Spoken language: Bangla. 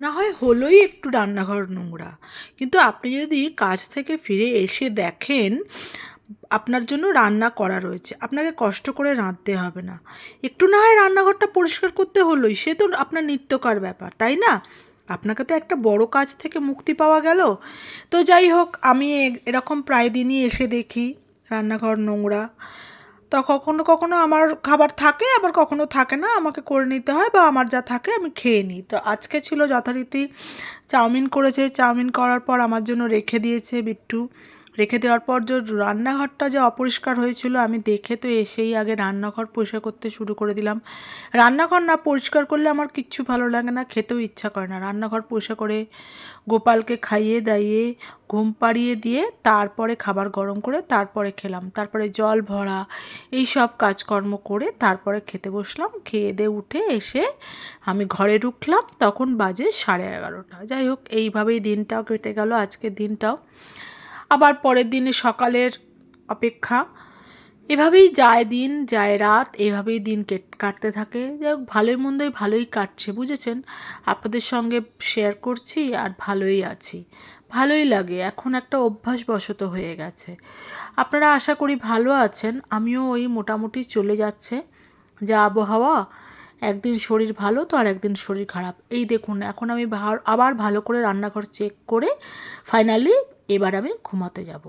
না হয় হলোই একটু রান্নাঘর নোংরা, কিন্তু আপনি যদি কাজ থেকে ফিরে এসে দেখেন আপনার জন্য রান্না করা রয়েছে, আপনাকে কষ্ট করে রাঁধতে হবে না, একটু না হয় রান্নাঘরটা পরিষ্কার করতে হলোই, সে তো আপনার নিত্যকার ব্যাপার, তাই না? আপনাকে তো একটা বড় কাজ থেকে মুক্তি পাওয়া গেল। তো যাই হোক, আমি এরকম প্রায় দিনই এসে দেখি রান্নাঘর নোংরা। তো কখনো কখনো আমার খাবার থাকে, আবার কখনো থাকে না, আমাকে করে নিতে হয়, বা আমার যা থাকে আমি খেয়ে নিই। তো আজকে ছিল যথারীতি চাউমিন করেছে, চাউমিন করার পর আমার জন্য রেখে দিয়েছে বিট্টু। রেখে দেওয়ার পর যে রান্নাঘরটা যে অপরিষ্কার হয়েছিল, আমি দেখে তো এসেই আগে রান্নাঘর পরিষ্কার করতে শুরু করে দিলাম। রান্নাঘর না পরিষ্কার করলে আমার কিচ্ছু ভালো লাগে না, খেতেও ইচ্ছা করে না। রান্নাঘর পরিষ্কার করে গোপালকে খাইয়ে দাইয়ে ঘুম পাড়িয়ে দিয়ে তারপরে খাবার গরম করে তারপরে খেলাম, তারপরে জল ভরা এই সব কাজকর্ম করে তারপরে খেতে বসলাম। খেয়ে দিয়ে উঠে এসে আমি ঘরে ঢুকলাম, তখন বাজে 11:30। যাই হোক, এইভাবেই দিনটাও কেটে গেল, আজকের দিনটাও। আবার পরের দিনে সকালের অপেক্ষা, এভাবেই যায় দিন যায় রাত, এভাবেই দিন কাটতে থাকে। যাই হোক, ভালোই মন্দই ভালোই কাটছে, বুঝেছেন? আপনাদের সঙ্গে শেয়ার করছি আর ভালোই আছি, ভালোই লাগে, এখন একটা অভ্যাসবশত হয়ে গেছে। আপনারা আশা করি ভালো আছেন, আমিও ওই মোটামুটি চলে যাচ্ছে যা আবহাওয়া। একদিন শরীর ভালো তো আর একদিন শরীর খারাপ। এই দেখুন, এখন আমি আবার ভালো করে রান্নাঘর চেক করে ফাইনালি এবার আমি ঘুমাতে যাব।